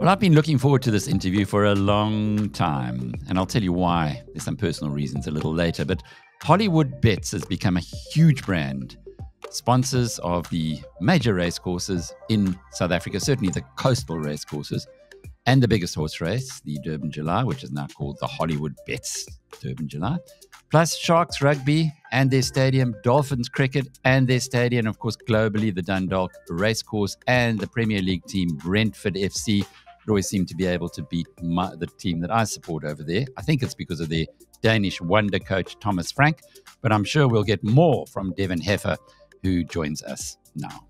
Well, I've been looking forward to this interview for a long time, and I'll tell you why. There's some personal reasons a little later, but Hollywood Bets has become a huge brand. Sponsors of the major race courses in South Africa, certainly the coastal race courses, and the biggest horse race, the Durban July, which is now called the Hollywood Bets Durban July, plus Sharks Rugby and their stadium, Dolphins Cricket and their stadium, and of course globally the Dundalk Racecourse and the Premier League team Brentford FC. It always seem to be able to beat the team that I support over there. I think it's because of their Danish wonder coach Thomas Frank, but I'm sure we'll get more from Devin Heffer, who joins us now.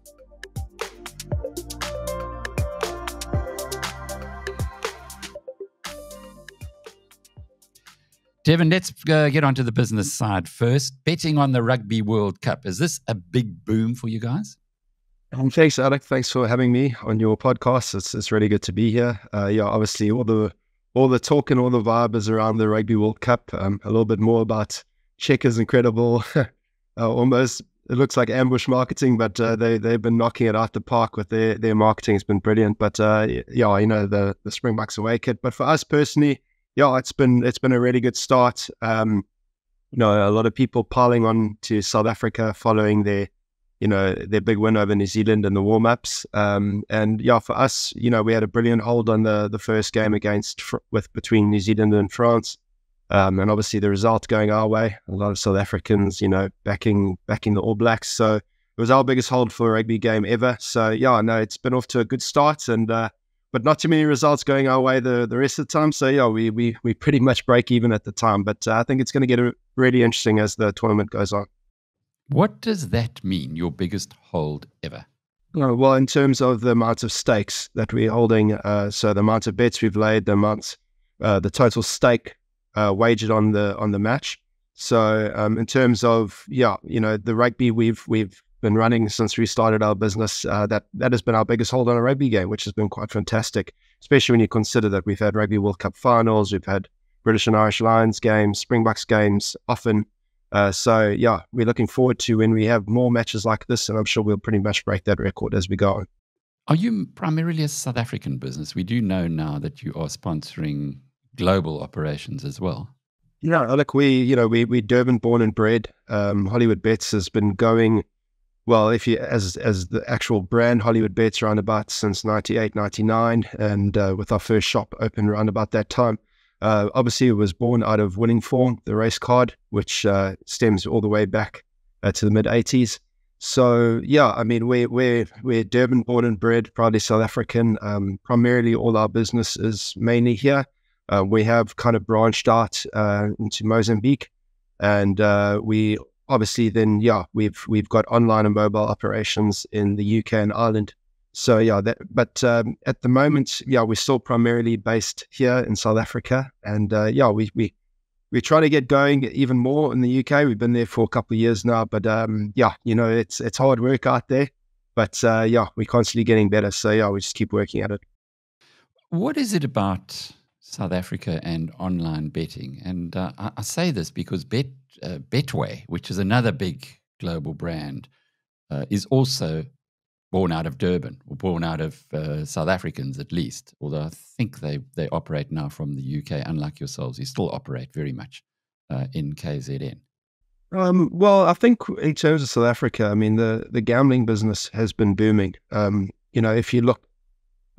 Devin, let's get onto the business side first. Betting on the Rugby World Cup. Is this a big boom for you guys? Thanks, Alec. Thanks for having me on your podcast. It's really good to be here. Obviously all the talk and all the vibe is around the Rugby World Cup. A little bit more about Czech is incredible. Almost it looks like ambush marketing, but they've been knocking it out the park with their marketing. It's been brilliant. But the Springboks away kit. But for us personally, it's been a really good start. A lot of people piling on to South Africa following their big win over New Zealand in the warm-ups. For us, we had a brilliant hold on the first game between New Zealand and France. And obviously the result going our way, a lot of South Africans, backing the All Blacks. So it was our biggest hold for a rugby game ever. So it's been off to a good start, and but not too many results going our way the rest of the time. So we pretty much break even at the time. But I think it's going to get really interesting as the tournament goes on. What does that mean, your biggest hold ever? Well, in terms of the amount of stakes that we're holding, so the amount of bets we've laid, the total stake wagered on the match. So in terms of the rugby we've been running since we started our business, that has been our biggest hold on a rugby game, which has been quite fantastic, especially when you consider that we've had Rugby World Cup finals, we've had British and Irish Lions games, Springboks games often. We're looking forward to when we have more matches like this, and I'm sure we'll pretty much break that record as we go on. Are you primarily a South African business? We do know now that you are sponsoring global operations as well. Look, we're Durban born and bred. Hollywood Bets has been going, well, if you as the actual brand, Hollywood Bets around about since 98, 99, and with our first shop open around about that time. Obviously, it was born out of winning form, the race card, which stems all the way back to the mid-80s. So, we're Durban born and bred, proudly South African. Primarily, all our business is mainly here. We have kind of branched out into Mozambique, and we obviously then, we've got online and mobile operations in the UK and Ireland. So at the moment, we're still primarily based here in South Africa, and we try to get going even more in the UK. We've been there for a couple of years now, but it's hard work out there, but we're constantly getting better. So we just keep working at it. What is it about South Africa and online betting? And I say this because Betway, which is another big global brand, is also born out of Durban, or born out of South Africans at least, although I think they operate now from the UK, unlike yourselves. You still operate very much in KZN. Well, I think in terms of South Africa, the gambling business has been booming. If you look,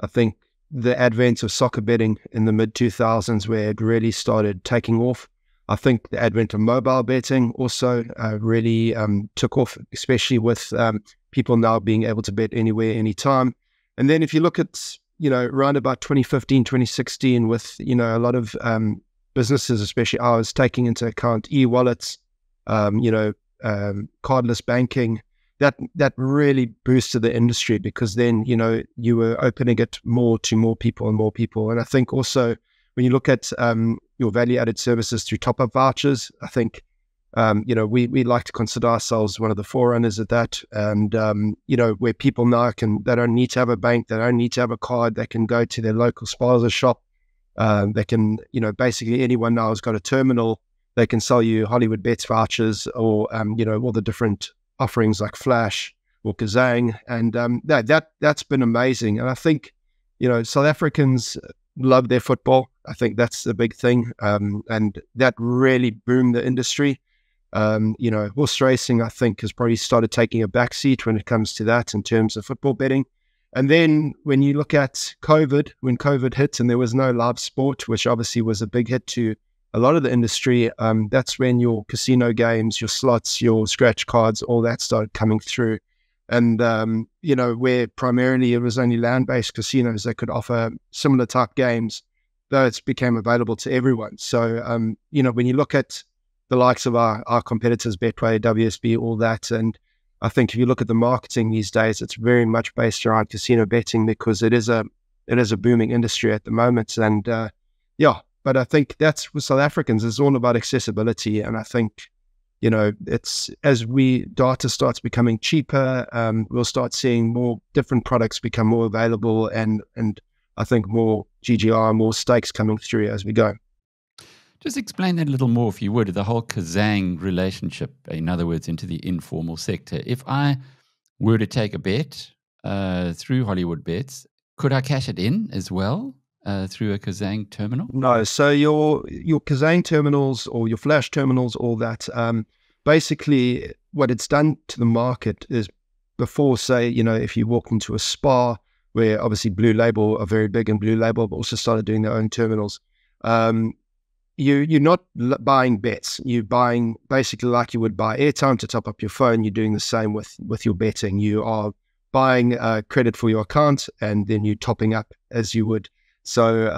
I think the advent of soccer betting in the mid-2000s, where it really started taking off. I think the advent of mobile betting also really took off, especially with people now being able to bet anywhere, anytime. And then if you look at, around about 2015, 2016, with, a lot of businesses, especially ours, taking into account e-wallets, cardless banking, that really boosted the industry, because then, you were opening it more to more people and more people. And I think also when you look at your value-added services through top-up vouchers, I think, we like to consider ourselves one of the forerunners of that. And, where people now they don't need to have a bank, they don't need to have a card, they can go to their local spaza shop. They can, basically anyone now has got a terminal, they can sell you Hollywood Bets vouchers, or, all the different offerings like Flash or Kazang. And that's been amazing. And I think, South Africans love their football. I think that's the big thing. And that really boomed the industry. Horse racing, I think, has probably started taking a backseat when it comes to that in terms of football betting. And then when you look at COVID, when COVID hit and there was no live sport, which obviously was a big hit to a lot of the industry, that's when your casino games, your slots, your scratch cards, all that started coming through. And, where primarily it was only land-based casinos that could offer similar type games, those became available to everyone. So, when you look at the likes of our competitors, Betway, WSB, all that, and I think if you look at the marketing these days, it's very much based around casino betting because it is a booming industry at the moment. And but I think that's for South Africans, it's all about accessibility. And I think, it's as data starts becoming cheaper, we'll start seeing more different products become more available, and I think more GGR, more stakes coming through as we go. Just explain that a little more, if you would, the whole KZN relationship, in other words, into the informal sector. If I were to take a bet through Hollywood Bets, could I cash it in as well through a KZN terminal? No. So your KZN terminals or your flash terminals, all that, basically what it's done to the market is before, say, if you walk into a spa where obviously Blue Label are very big, and Blue Label have also started doing their own terminals, you're not buying bets. You're buying basically like you would buy airtime to top up your phone. You're doing the same with your betting. You are buying credit for your account, and then you're topping up as you would. So,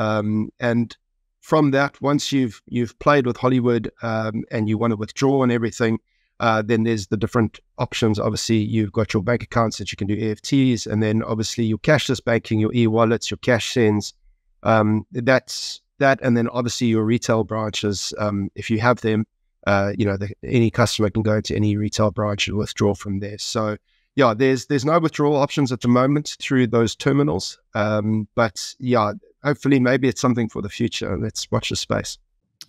and from that, once you've played with Hollywood and you want to withdraw and everything, then there's the different options. Obviously, you've got your bank accounts that you can do EFTs, and then obviously your cashless banking, your e-wallets, your cash sends. That's that, and then obviously your retail branches, if you have them, any customer can go to any retail branch and withdraw from there. So yeah, there's no withdrawal options at the moment through those terminals, but yeah, hopefully maybe it's something for the future. Let's watch the space.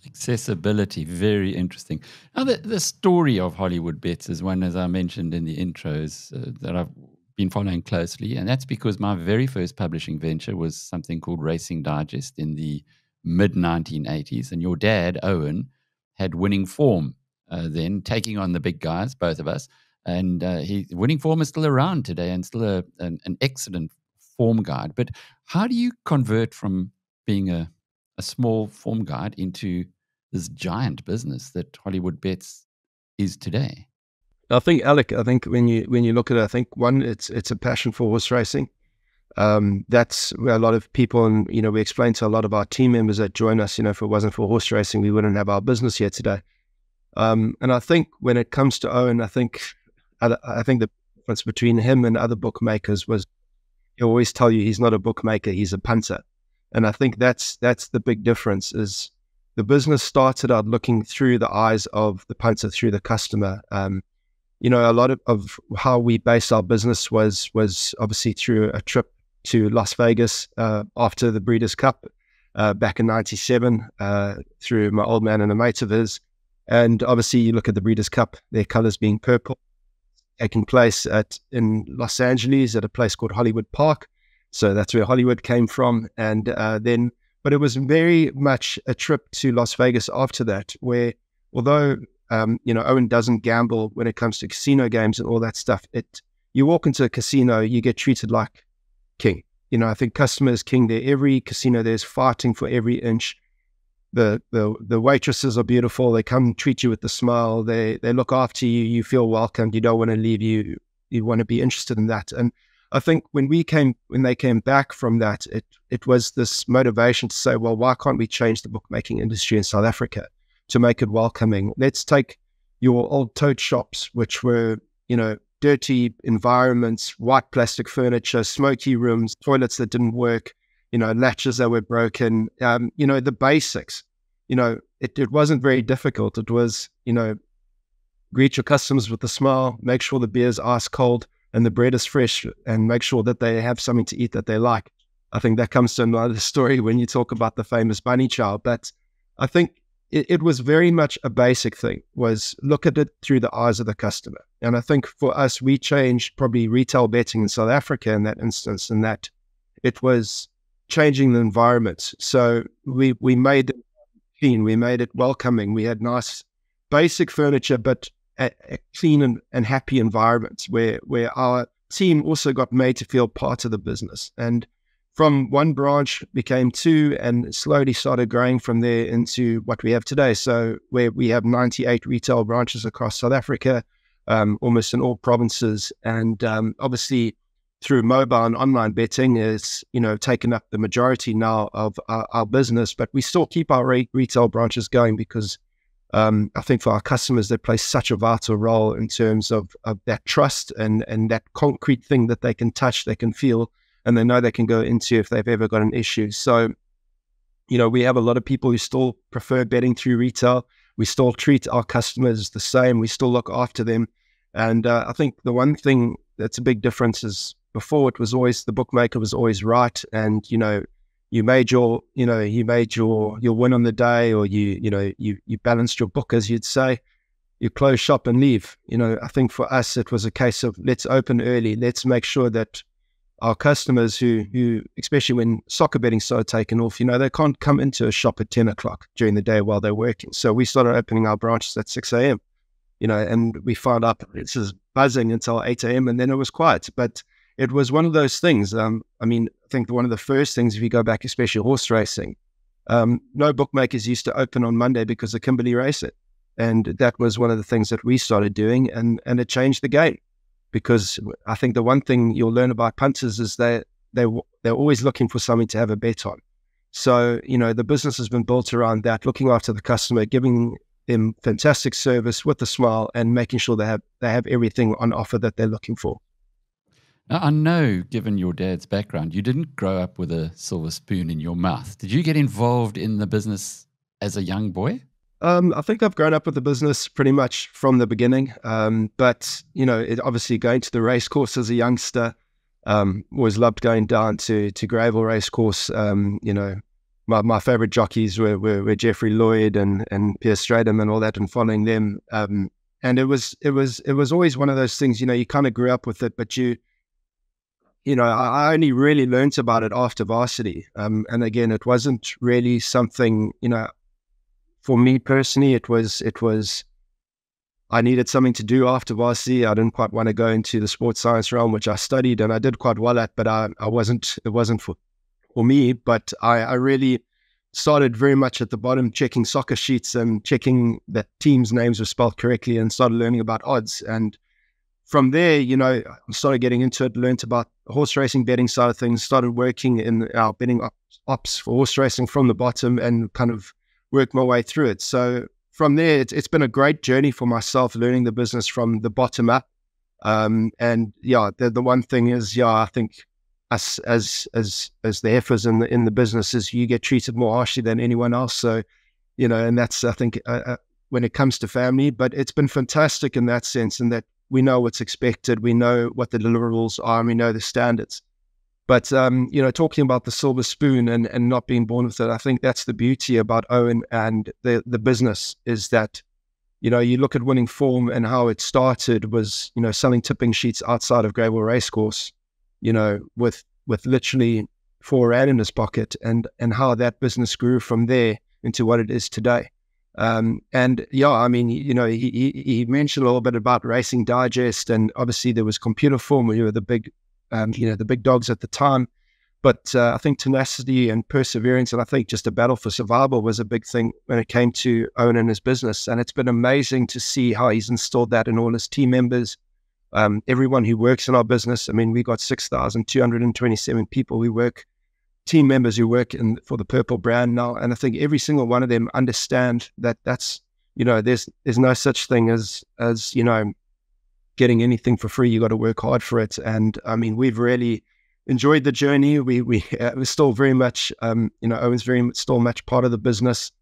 Accessibility, very interesting. Now, the story of Hollywood Bets is one, as I mentioned in the intros, that I've been following closely, and that's because my very first publishing venture was something called Racing Digest in the mid-1980s, and your dad, Owen, had Winning Form then, taking on the big guys, both of us, and Winning Form is still around today and still an excellent form guide. But how do you convert from being a small form guide into this giant business that Hollywood Bets is today? I think, Alec, when you look at it, I think one, it's a passion for horse racing. That's where a lot of people, and we explain to a lot of our team members that join us, if it wasn't for horse racing, we wouldn't have our business here today. And I think when it comes to Owen, I think the difference between him and other bookmakers was he'll always tell you he's not a bookmaker, he's a punter. And I think that's the big difference. Is the business started out looking through the eyes of the punter, through the customer. A lot of how we based our business was obviously through a trip to Las Vegas after the Breeders' Cup back in '97 through my old man and a mate of his. And obviously you look at the Breeders' Cup, their colors being purple, taking place in Los Angeles at a place called Hollywood Park. So that's where Hollywood came from. And but it was very much a trip to Las Vegas after that, where although Owen doesn't gamble when it comes to casino games and all that stuff, you walk into a casino, you get treated like king. I think customer is king there. Every casino there's fighting for every inch. The waitresses are beautiful. They come treat you with a smile. They look after you. You feel welcomed. You don't want to leave. You want to be interested in that. And I think when they came back from that, it was this motivation to say, well, why can't we change the bookmaking industry in South Africa to make it welcoming? Let's take your old tote shops, which were, dirty environments, white plastic furniture, smoky rooms, toilets that didn't work, latches that were broken, the basics. It wasn't very difficult. It was, greet your customers with a smile, make sure the beer's ice cold and the bread is fresh, and make sure that they have something to eat that they like. I think that comes to another story when you talk about the famous bunny chow. But I think it was very much a basic thing, was look at it through the eyes of the customer. And I think for us, we changed probably retail betting in South Africa in that instance, in that it was changing the environment. So we made it clean, we made it welcoming. We had nice basic furniture, but a clean and happy environment where our team also got made to feel part of the business. And from one branch became two, and slowly started growing from there into what we have today. So where we have 98 retail branches across South Africa, almost in all provinces. And obviously through mobile and online betting is, taken up the majority now of our business, but we still keep our retail branches going because I think for our customers, they play such a vital role in terms of that trust and that concrete thing that they can touch, they can feel, and they know they can go into if they've ever got an issue. So, we have a lot of people who still prefer betting through retail. We still treat our customers the same. We still look after them. And I think the one thing that's a big difference is before it was always the bookmaker was always right. And, you made your win on the day, or you balanced your book, as you'd say. You close shop and leave. I think for us, it was a case of let's open early. Let's make sure that our customers who especially when soccer betting started taking off, they can't come into a shop at 10 o'clock during the day while they're working. So we started opening our branches at 6 a.m., and we found out it's just buzzing until 8 a.m. and then it was quiet. But it was one of those things. I think one of the first things, if you go back, especially horse racing, no bookmakers used to open on Monday because of Kimberley racing. And that was one of the things that we started doing, and it changed the game. Because I think the one thing you'll learn about punters is they're always looking for something to have a bet on. So, the business has been built around that, looking after the customer, giving them fantastic service with a smile, and making sure they have everything on offer that they're looking for. Now, I know, given your dad's background, you didn't grow up with a silver spoon in your mouth. Did you get involved in the business as a young boy? I think I've grown up with the business pretty much from the beginning. But, obviously going to the race course as a youngster, always loved going down to Gravel race course. My favorite jockeys were Jeffrey Lloyd and Pierre Stradham and all that, and following them. And it was always one of those things, you kind of grew up with it, but I only really learned about it after varsity. And again, it wasn't really something, for me personally, it was, I needed something to do after varsity. I didn't quite want to go into the sports science realm, which I studied and I did quite well at, but it wasn't for me. But I really started very much at the bottom, checking soccer sheets and checking that teams' names were spelled correctly, and started learning about odds. And from there, I started getting into it, learned about the horse racing betting side of things, started working in our betting ops for horse racing from the bottom, and kind of work my way through it. So from there, it's been a great journey for myself, learning the business from the bottom up. The one thing is, I think us as the heifers in the business is you get treated more harshly than anyone else. So, and that's, I think, when it comes to family, but it's been fantastic in that sense, in that we know what's expected, we know what the deliverables are, and we know the standards. But, talking about the silver spoon and not being born with it, I think that's the beauty about Owen and the business, is that, you look at winning form and how it started was, selling tipping sheets outside of Gravel Racecourse, with literally £4 in his pocket, and how that business grew from there into what it is today. He mentioned a little bit about Racing Digest, and obviously there was Computer Form, where you were the big dogs at the time. But I think tenacity and perseverance, and I think just a battle for survival was a big thing when it came to Owen and his business. And it's been amazing to see how he's installed that in all his team members, everyone who works in our business. I mean, we got 6,227 people who work, team members who work for the Purple brand now. And I think every single one of them understand that that's, there's no such thing as getting anything for free. You got to work hard for it. And I mean, we've really enjoyed the journey. We're still very much, Owen's still much part of the business.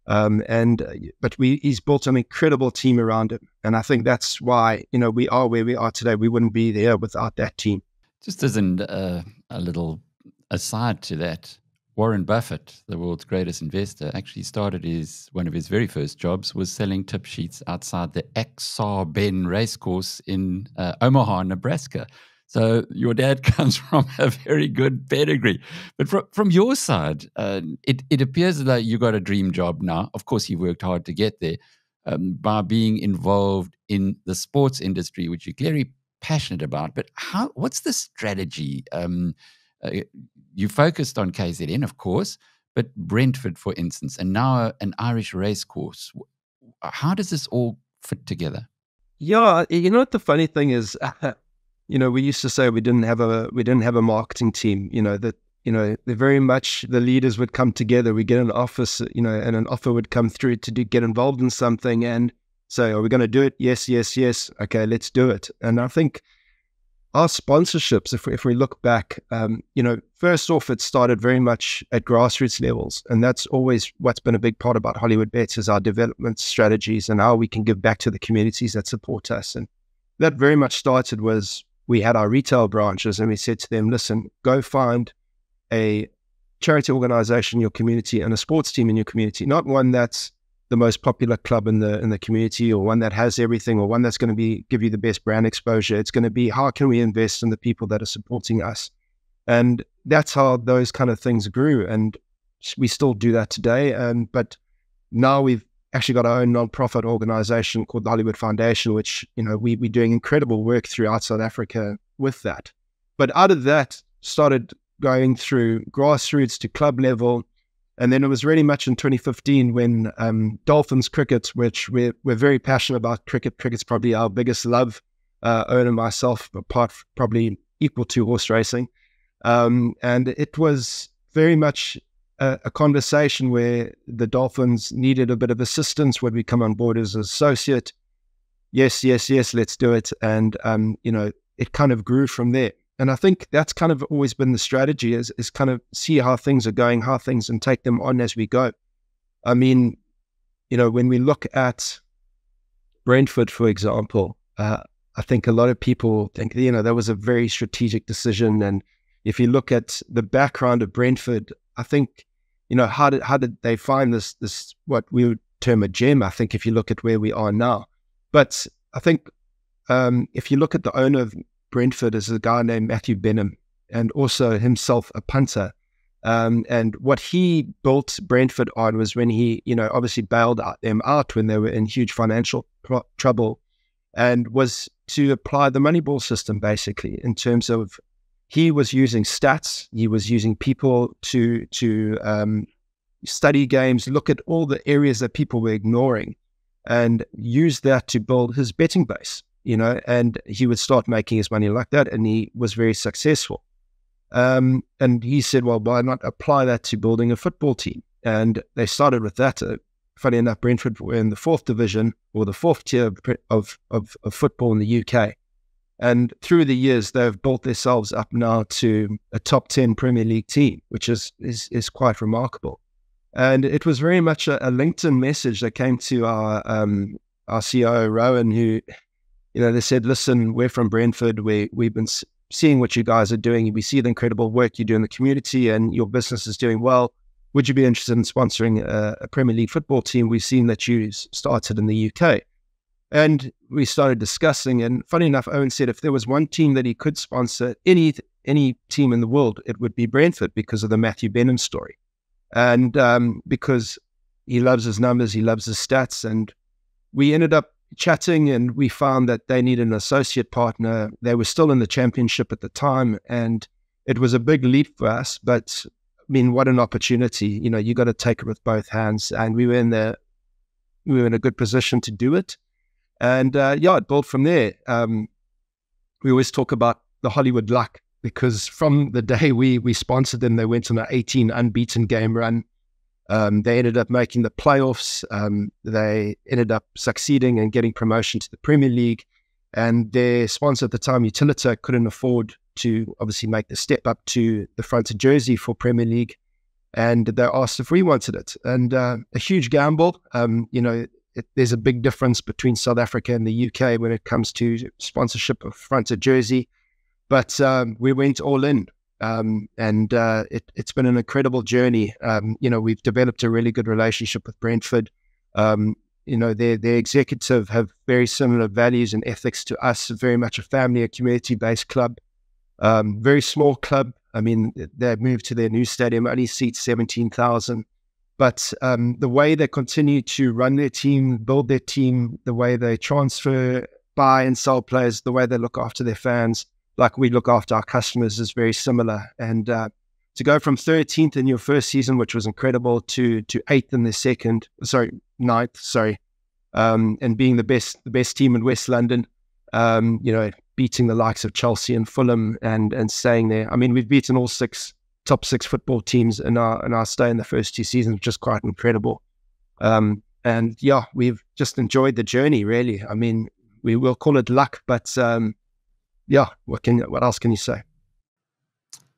But he's built an incredible team around him. And I think that's why, we are where we are today. We wouldn't be there without that team. Just as a little aside to that, Warren Buffett, the world's greatest investor, actually started one of his very first jobs was selling tip sheets outside the Aksa Ben racecourse in Omaha, Nebraska. So your dad comes from a very good pedigree. But from your side, it appears that you got a dream job now. Of course, you worked hard to get there by being involved in the sports industry, which you're clearly passionate about. But what's the strategy? Uh, you focused on KZN, of course, but Brentford, for instance, and now an Irish race course. How does this all fit together? Yeah, you know what the funny thing is, we used to say we didn't have a marketing team. They're very much the leaders would come together. We get an office, and an offer would come through to get involved in something and say, "Are we going to do it? Yes, yes, yes. Okay, let's do it." And I think our sponsorships, if we look back, first off, it started very much at grassroots levels. And that's always what's been a big part about Hollywood Bets is our development strategies and how we can give back to the communities that support us. And that very much started was we had our retail branches and we said to them, listen, go find a charity organization in your community and a sports team in your community, not one that's the most popular club in the community or one that has everything or one that's going to give you the best brand exposure. It's going to be, how can we invest in the people that are supporting us? And that's how those kind of things grew. And we still do that today. But now we've actually got our own non-profit organization called the Hollywood Foundation, which, we're doing incredible work throughout South Africa with that. But out of that, started going through grassroots to club level. And then it was really much in 2015 when Dolphins cricket, which we're very passionate about cricket. Cricket's probably our biggest love, Owen and myself, probably equal to horse racing. And it was very much a conversation where the Dolphins needed a bit of assistance. Would we come on board as an associate? Yes, yes, yes, let's do it. And, it kind of grew from there. And I think that's kind of always been the strategy is kind of see how things are going, and take them on as we go. I mean, when we look at Brentford, for example, I think a lot of people think, that was a very strategic decision. And if you look at the background of Brentford, I think, how did they find this, what we would term a gem, I think, if you look at where we are now. But I think if you look at the owner of Brentford is a guy named Matthew Benham, and also himself a punter. And what he built Brentford on was when he, obviously bailed them out when they were in huge financial trouble, and was to apply the Moneyball system, basically, in terms of he was using stats, he was using people to study games, look at all the areas that people were ignoring, and use that to build his betting base. And he would start making his money like that, and he was very successful. And he said, well, why not apply that to building a football team? And they started with that. Funny enough, Brentford were in the 4th division, or the 4th tier of football in the UK. And through the years, they've built themselves up now to a top 10 Premier League team, which is quite remarkable. And it was very much a LinkedIn message that came to our CEO, Rowan, who... they said, listen, we're from Brentford. We've been seeing what you guys are doing. We see the incredible work you do in the community and your business is doing well. Would you be interested in sponsoring a Premier League football team? We've seen that you started in the UK. And we started discussing. And funny enough, Owen said if there was one team that he could sponsor, any team in the world, it would be Brentford because of the Matthew Benham story. And because he loves his numbers, he loves his stats. And we ended up chatting, and we found that they needed an associate partner. They were still in the championship at the time, and it was a big leap for us. But I mean, what an opportunity! You got to take it with both hands, and we were in a good position to do it. And it built from there. We always talk about the Hollywood luck because from the day we sponsored them, they went on an 18 unbeaten game run. They ended up making the playoffs. They ended up succeeding and getting promotion to the Premier League. And their sponsor at the time, Utilita, couldn't afford to obviously make the step up to the fronted jersey for Premier League. And they asked if we wanted it. And a huge gamble. There's a big difference between South Africa and the UK when it comes to sponsorship of fronted jersey. But we went all in. It's been an incredible journey. We've developed a really good relationship with Brentford. Their executive have very similar values and ethics to us, very much a family, a community-based club. Very small club. I mean, they moved to their new stadium, only seats 17,000. But the way they continue to run their team, build their team, the way they transfer, buy and sell players, the way they look after their fans, like we look after our customers, is very similar. And to go from 13th in your first season, which was incredible, to 8th in the ninth, and being the best team in West London, beating the likes of Chelsea and Fulham and staying there. I mean, we've beaten all top six football teams in our stay in the first 2 seasons, which is quite incredible. And yeah, we've just enjoyed the journey, really. I mean, we will call it luck, but yeah, what else can you say?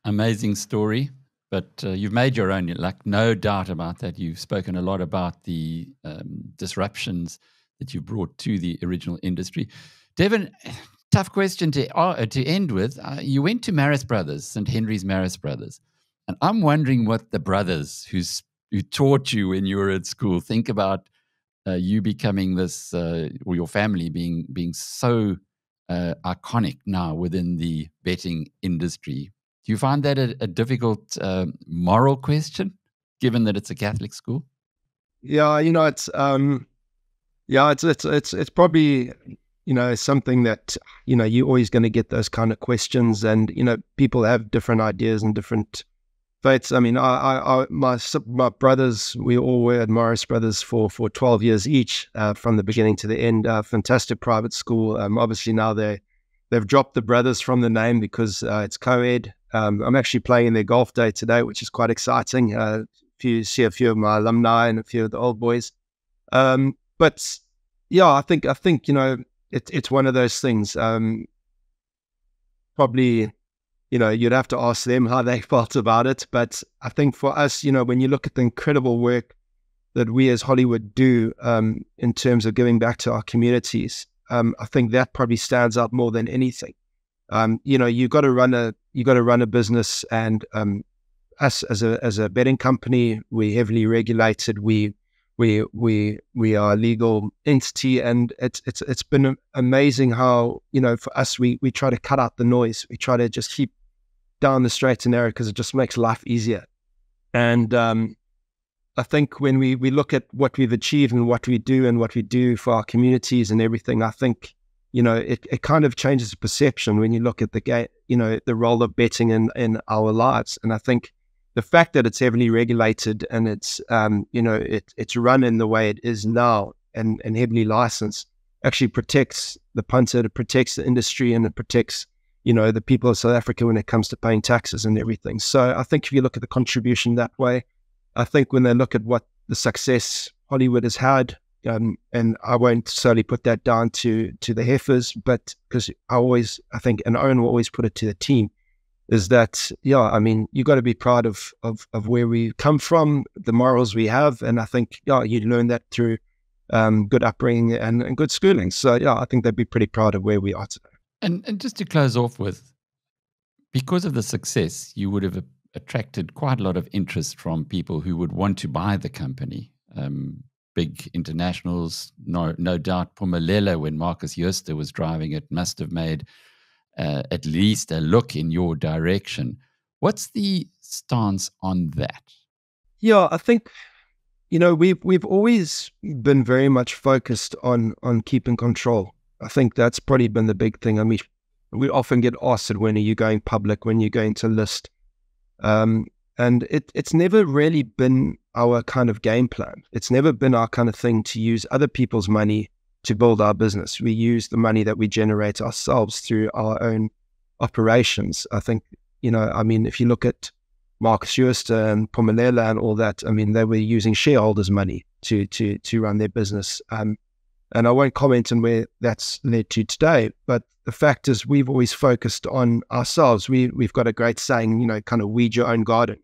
Amazing story, but you've made your own luck, no doubt about that. You've spoken a lot about the disruptions that you brought to the original industry. Devin, tough question to end with. You went to Marist Brothers, St. Henry's Marist Brothers, and I'm wondering what the brothers who taught you when you were at school think about you becoming this, or your family being so iconic now within the betting industry. Do you find that a difficult moral question, given that it's a Catholic school? Yeah, it's probably something that you're always going to get those kind of questions, and people have different ideas and different faiths. I mean, my brothers, we all were at Marist Brothers for 12 years each, from the beginning to the end. Fantastic private school. Obviously now they've dropped the brothers from the name because it's co-ed. I'm actually playing in their golf day today, which is quite exciting. See a few of my alumni and a few of the old boys. But yeah, I think it's one of those things. Probably, you'd have to ask them how they felt about it. But I think for us, when you look at the incredible work that we as Hollywood do in terms of giving back to our communities, I think that probably stands out more than anything. You got to run a business, and us as a betting company, we're heavily regulated. We are a legal entity, and it's been amazing how for us we try to cut out the noise. We try to just keep down the straight and narrow because it just makes life easier. And I think when we look at what we've achieved and what we do for our communities and everything, I think it kind of changes the perception when you look at the role of betting in our lives. And I think the fact that it's heavily regulated and it's it's run in the way it is now and heavily licensed actually protects the punter, it protects the industry, and it protects the people of South Africa when it comes to paying taxes and everything. So I think if you look at the contribution that way, I think when they look at what the success Hollywood has had, and I won't solely put that down to the Heffers, but because I think, and Owen will always put it to the team, is that, I mean, you got to be proud of where we come from, the morals we have. And I think, you learn that through good upbringing and good schooling. So, I think they'd be pretty proud of where we are today. And just to close off with, because of the success, you would have attracted quite a lot of interest from people who would want to buy the company. Big internationals, no doubt. Phumelela, when Marcus Jooste was driving it, must have made at least a look in your direction. What's the stance on that? Yeah, I think we've always been very much focused on keeping control. I think that's probably been the big thing. I mean, we often get asked, when are you going public, when you're going to list? And it's never really been our kind of game plan. It's never been our kind of thing to use other people's money to build our business. We use the money that we generate ourselves through our own operations. I think, I mean, if you look at Marcus Jooste and Phumelela and all that, I mean, they were using shareholders' money to run their business. And I won't comment on where that's led to today, but the fact is we've always focused on ourselves. We've got a great saying, kind of weed your own garden,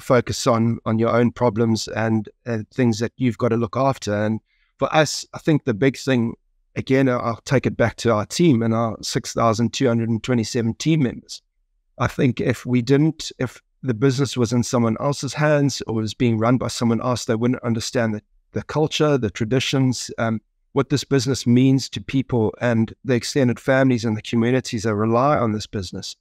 focus on your own problems and things that you've got to look after. And for us, I think the big thing, again, I'll take it back to our team and our 6,227 team members. I think if the business was in someone else's hands or was being run by someone else, they wouldn't understand the culture, the traditions, what this business means to people and the extended families and the communities that rely on this business.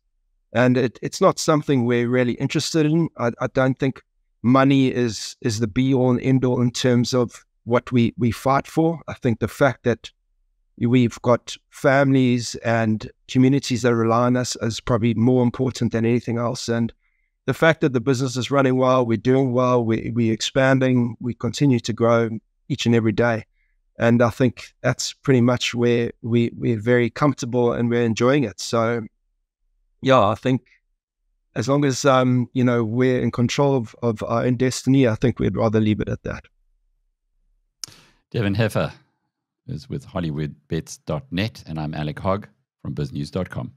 And it's not something we're really interested in. I don't think money is the be all and end all in terms of what we fight for. I think the fact that we've got families and communities that rely on us is probably more important than anything else. And the fact that the business is running well, we're doing well, we're expanding, we continue to grow each and every day. And I think that's pretty much where we're very comfortable and we're enjoying it. So, yeah, I think as long as, we're in control of our own destiny, I think we'd rather leave it at that. Devin Heffer is with HollywoodBets.net, and I'm Alec Hogg from BizNews.com.